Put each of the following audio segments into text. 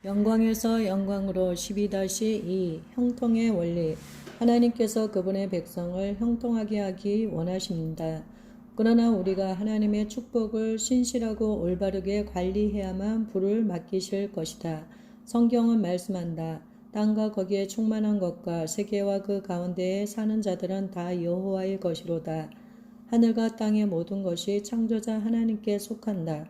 영광에서 영광으로 12-2 형통의 원리. 하나님께서 그분의 백성을 형통하게 하기 원하십니다. 그러나 우리가 하나님의 축복을 신실하고 올바르게 관리해야만 부를 맡기실 것이다. 성경은 말씀한다. 땅과 거기에 충만한 것과 세계와 그 가운데에 사는 자들은 다 여호와의 것이로다. 하늘과 땅의 모든 것이 창조자 하나님께 속한다.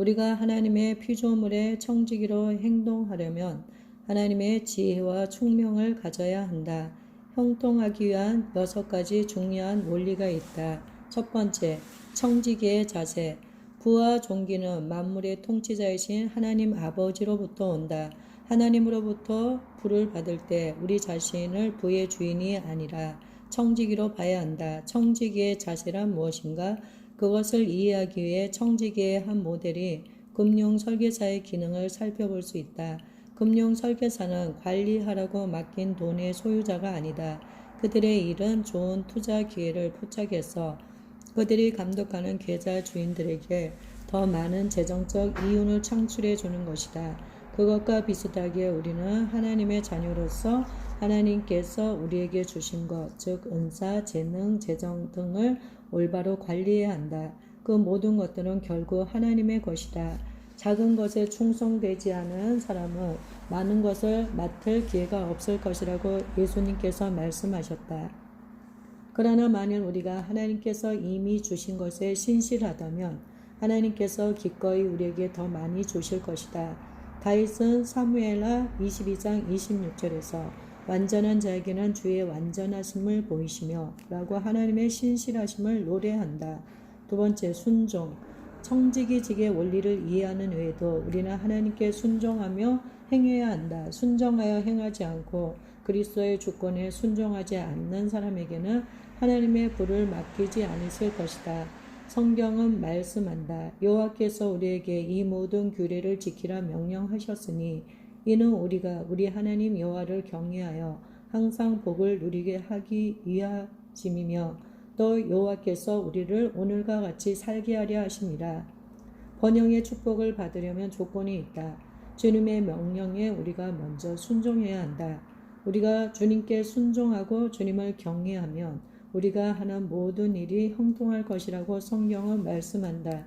우리가 하나님의 피조물의 청지기로 행동하려면 하나님의 지혜와 총명을 가져야 한다. 형통하기 위한 6가지 중요한 원리가 있다. 첫 번째, 청지기의 자세. 부와 존귀는 만물의 통치자이신 하나님 아버지로부터 온다. 하나님으로부터 부를 받을 때 우리 자신을 부의 주인이 아니라 청지기로 봐야 한다. 청지기의 자세란 무엇인가? 그것을 이해하기 위해 청지기의 한 모델이 금융 설계사의 기능을 살펴볼 수 있다. 금융 설계사는 관리하라고 맡긴 돈의 소유자가 아니다. 그들의 일은 좋은 투자 기회를 포착해서 그들이 감독하는 계좌 주인들에게 더 많은 재정적 이윤을 창출해 주는 것이다. 그것과 비슷하게 우리는 하나님의 자녀로서 하나님께서 우리에게 주신 것, 즉 은사, 재능, 재정 등을 올바로 관리해야 한다. 그 모든 것들은 결국 하나님의 것이다. 작은 것에 충성되지 않은 사람은 많은 것을 맡을 기회가 없을 것이라고 예수님께서 말씀하셨다. 그러나 만일 우리가 하나님께서 이미 주신 것에 신실하다면 하나님께서 기꺼이 우리에게 더 많이 주실 것이다. 다윗은 사무엘하 22장 26절에서 완전한 자에게는 주의 완전하심을 보이시며 라고 하나님의 신실하심을 노래한다. 두 번째, 순종. 청지기직의 원리를 이해하는 외에도 우리는 하나님께 순종하며 행해야 한다. 순종하여 행하지 않고 그리스도의 주권에 순종하지 않는 사람에게는 하나님의 부를 맡기지 않으실 것이다. 성경은 말씀한다. 여호와께서 우리에게 이 모든 규례를 지키라 명령하셨으니 이는 우리가 우리 하나님 여호와를 경외하여 항상 복을 누리게 하기 위하심이며 또 여호와께서 우리를 오늘과 같이 살게 하려 하심이라. 번영의 축복을 받으려면 조건이 있다. 주님의 명령에 우리가 먼저 순종해야 한다. 우리가 주님께 순종하고 주님을 경외하면 우리가 하는 모든 일이 형통할 것이라고 성경은 말씀한다.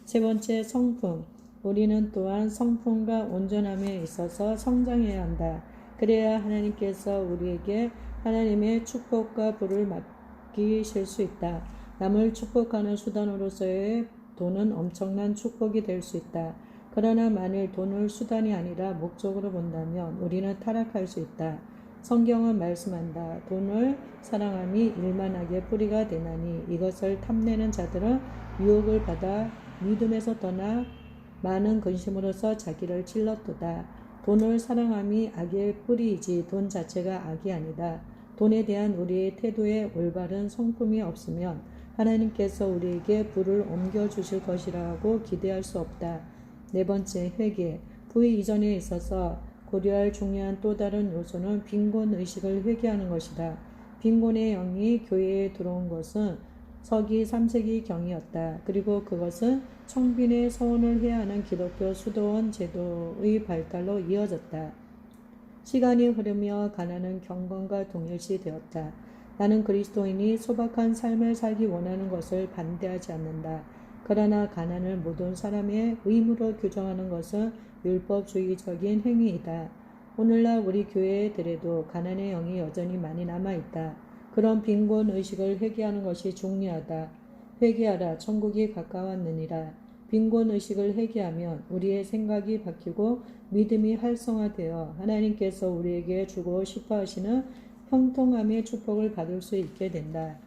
세 번째, 성품. 우리는 또한 성품과 온전함에 있어서 성장해야 한다. 그래야 하나님께서 우리에게 하나님의 축복과 부를 맡기실 수 있다. 남을 축복하는 수단으로서의 돈은 엄청난 축복이 될 수 있다. 그러나 만일 돈을 수단이 아니라 목적으로 본다면 우리는 타락할 수 있다. 성경은 말씀한다. 돈을 사랑함이 일만하게 뿌리가 되나니 이것을 탐내는 자들은 유혹을 받아 믿음에서 떠나 많은 근심으로서 자기를 찔렀도다. 돈을 사랑함이 악의 뿌리이지 돈 자체가 악이 아니다. 돈에 대한 우리의 태도에 올바른 성품이 없으면 하나님께서 우리에게 부를 옮겨주실 것이라고 기대할 수 없다. 네 번째, 회개. 부 이전에 있어서 고려할 중요한 또 다른 요소는 빈곤의식을 회개하는 것이다. 빈곤의 영이 교회에 들어온 것은 서기 3세기 경이었다. 그리고 그것은 청빈의 서원을 해야 하는 기독교 수도원 제도의 발달로 이어졌다. 시간이 흐르며 가난은 경건과 동일시 되었다. 나는 그리스도인이 소박한 삶을 살기 원하는 것을 반대하지 않는다. 그러나 가난을 모든 사람의 의무로 규정하는 것은 율법주의적인 행위이다. 오늘날 우리 교회들에도 가난의 영이 여전히 많이 남아있다. 그런 빈곤의식을 회개하는 것이 중요하다. 회개하라, 천국이 가까웠느니라. 빈곤의식을 회개하면 우리의 생각이 바뀌고 믿음이 활성화되어 하나님께서 우리에게 주고 싶어 하시는 형통함의 축복을 받을 수 있게 된다.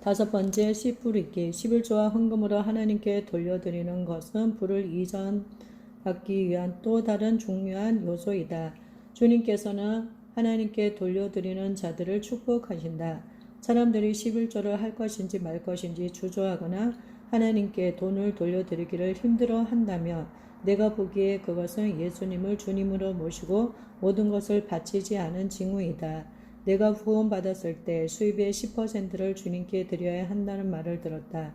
다섯 번째, 씨 뿌리기. 11조와 헌금으로 하나님께 돌려드리는 것은 부를 이전받기 위한 또 다른 중요한 요소이다. 주님께서는 하나님께 돌려드리는 자들을 축복하신다. 사람들이 11조를 할 것인지 말 것인지 주저하거나 하나님께 돈을 돌려드리기를 힘들어 한다면 내가 보기에 그것은 예수님을 주님으로 모시고 모든 것을 바치지 않은 징후이다. 내가 후원받았을 때 수입의 10%를 주님께 드려야 한다는 말을 들었다.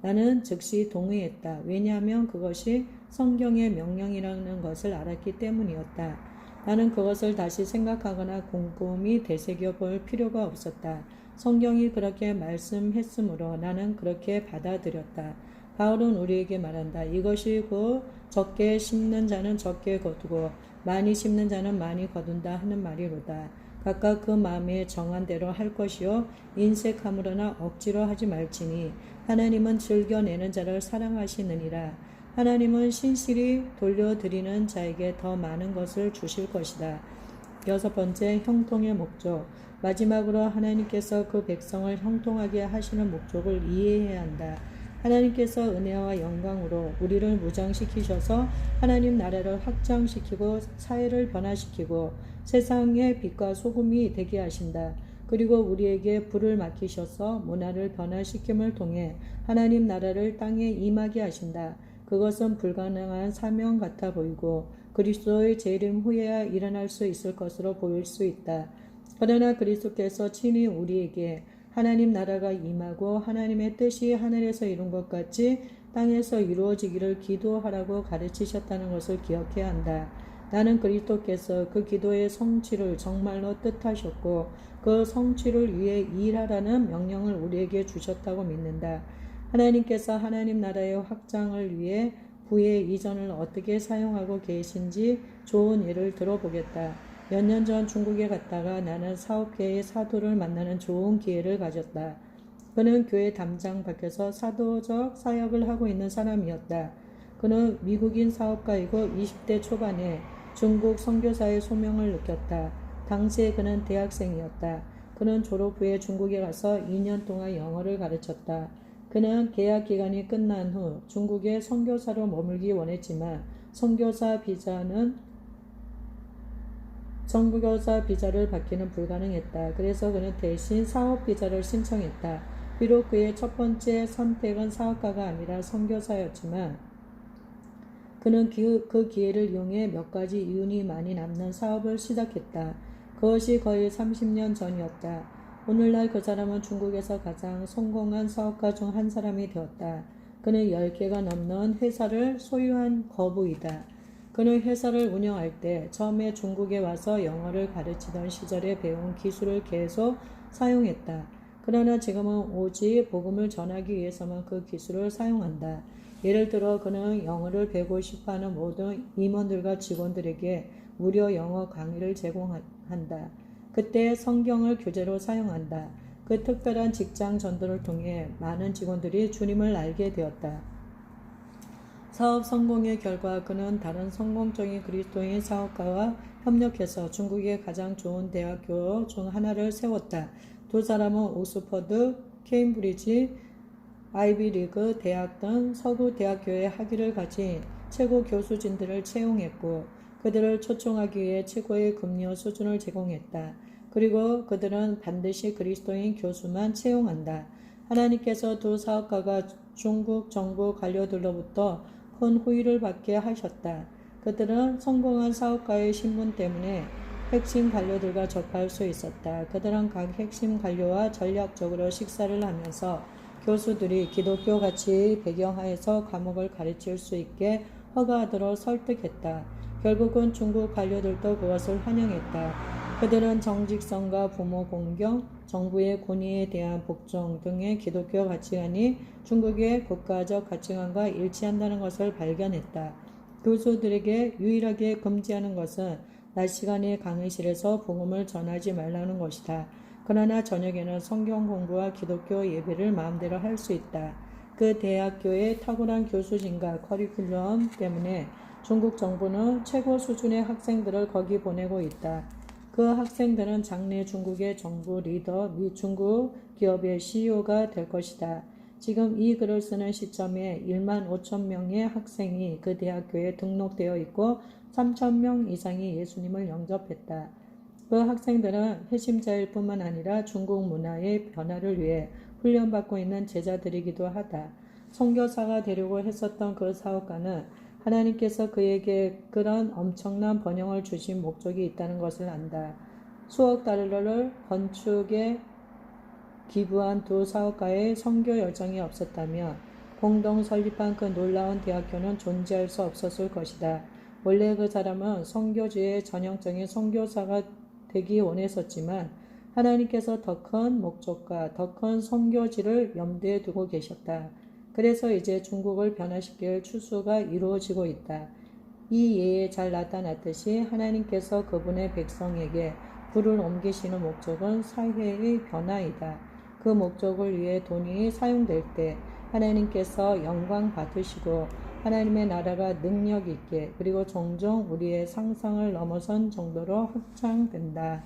나는 즉시 동의했다. 왜냐하면 그것이 성경의 명령이라는 것을 알았기 때문이었다. 나는 그것을 다시 생각하거나 곰곰이 되새겨 볼 필요가 없었다. 성경이 그렇게 말씀했으므로 나는 그렇게 받아들였다. 바울은 우리에게 말한다. 이것이 곧 적게 심는 자는 적게 거두고 많이 심는 자는 많이 거둔다 하는 말이로다. 각각 그 마음에 정한 대로 할 것이요 인색함으로나 억지로 하지 말지니 하나님은 즐겨내는 자를 사랑하시느니라. 하나님은 신실히 돌려드리는 자에게 더 많은 것을 주실 것이다. 6번째, 형통의 목적. 마지막으로 하나님께서 그 백성을 형통하게 하시는 목적을 이해해야 한다. 하나님께서 은혜와 영광으로 우리를 무장시키셔서 하나님 나라를 확장시키고 사회를 변화시키고 세상의 빛과 소금이 되게 하신다. 그리고 우리에게 불을 맡기셔서 문화를 변화시킴을 통해 하나님 나라를 땅에 임하게 하신다. 그것은 불가능한 사명 같아 보이고 그리스도의 재림 후에야 일어날 수 있을 것으로 보일 수 있다. 그러나 그리스도께서 친히 우리에게 하나님 나라가 임하고 하나님의 뜻이 하늘에서 이룬 것 같이 땅에서 이루어지기를 기도하라고 가르치셨다는 것을 기억해야 한다. 나는 그리스도께서 그 기도의 성취를 정말로 뜻하셨고 그 성취를 위해 일하라는 명령을 우리에게 주셨다고 믿는다. 하나님께서 하나님 나라의 확장을 위해 부의 이전을 어떻게 사용하고 계신지 좋은 예를 들어보겠다. 몇 년 전 중국에 갔다가 나는 사업계의 사도를 만나는 좋은 기회를 가졌다. 그는 교회 담장 밖에서 사도적 사역을 하고 있는 사람이었다. 그는 미국인 사업가이고 20대 초반에 중국 선교사의 소명을 느꼈다. 당시에 그는 대학생이었다. 그는 졸업 후에 중국에 가서 2년 동안 영어를 가르쳤다. 그는 계약 기간이 끝난 후 중국에 선교사로 머물기 원했지만 선교사 비자를 받기는 불가능했다. 그래서 그는 대신 사업 비자를 신청했다. 비록 그의 첫 번째 선택은 사업가가 아니라 선교사였지만 그는 그 기회를 이용해 몇 가지 이윤이 많이 남는 사업을 시작했다. 그것이 거의 30년 전이었다. 오늘날 그 사람은 중국에서 가장 성공한 사업가 중 한 사람이 되었다. 그는 10개가 넘는 회사를 소유한 거부이다. 그는 회사를 운영할 때 처음에 중국에 와서 영어를 가르치던 시절에 배운 기술을 계속 사용했다. 그러나 지금은 오직 복음을 전하기 위해서만 그 기술을 사용한다. 예를 들어 그는 영어를 배우고 싶어하는 모든 임원들과 직원들에게 무료 영어 강의를 제공한다. 그때 성경을 교재로 사용한다. 그 특별한 직장 전도를 통해 많은 직원들이 주님을 알게 되었다. 사업 성공의 결과 그는 다른 성공적인 그리스도인 사업가와 협력해서 중국의 가장 좋은 대학교 중 하나를 세웠다. 두 사람은 옥스퍼드, 케임브리지, 아이비리그 대학 등 서구 대학교에 학위를 가진 최고 교수진들을 채용했고 그들을 초청하기 위해 최고의 급료 수준을 제공했다. 그리고 그들은 반드시 그리스도인 교수만 채용한다. 하나님께서 두 사업가가 중국 정부 관료들로부터 큰 호의를 받게 하셨다. 그들은 성공한 사업가의 신분 때문에 핵심 관료들과 접할 수 있었다. 그들은 각 핵심 관료와 전략적으로 식사를 하면서 교수들이 기독교 가치의 배경하에서 과목을 가르칠 수 있게 허가하도록 설득했다. 결국은 중국 관료들도 그것을 환영했다. 그들은 정직성과 부모 공경, 정부의 권위에 대한 복종 등의 기독교 가치관이 중국의 국가적 가치관과 일치한다는 것을 발견했다. 교수들에게 유일하게 금지하는 것은 낮 시간에 강의실에서 복음을 전하지 말라는 것이다. 그러나 저녁에는 성경 공부와 기독교 예배를 마음대로 할 수 있다. 그 대학교의 탁월한 교수진과 커리큘럼 때문에 중국 정부는 최고 수준의 학생들을 거기 보내고 있다. 그 학생들은 장래 중국의 정부 리더 및 중국 기업의 CEO가 될 것이다. 지금 이 글을 쓰는 시점에 1만 5천 명의 학생이 그 대학교에 등록되어 있고 3천 명 이상이 예수님을 영접했다. 그 학생들은 회심자일 뿐만 아니라 중국 문화의 변화를 위해 훈련받고 있는 제자들이기도 하다. 선교사가 되려고 했었던 그 사업가는 하나님께서 그에게 그런 엄청난 번영을 주신 목적이 있다는 것을 안다. 수억 달러를 건축에 기부한 두 사업가의 선교 열정이 없었다면 공동 설립한 그 놀라운 대학교는 존재할 수 없었을 것이다. 원래 그 사람은 선교지의 전형적인 선교사가 되기 원했었지만 하나님께서 더 큰 목적과 더 큰 선교지를 염두에 두고 계셨다. 그래서 이제 중국을 변화시킬 추수가 이루어지고 있다. 이 예에 잘 나타났듯이 하나님께서 그분의 백성에게 불을 옮기시는 목적은 사회의 변화이다. 그 목적을 위해 돈이 사용될 때 하나님께서 영광 받으시고 하나님의 나라가 능력 있게 그리고 종종 우리의 상상을 넘어선 정도로 확장된다.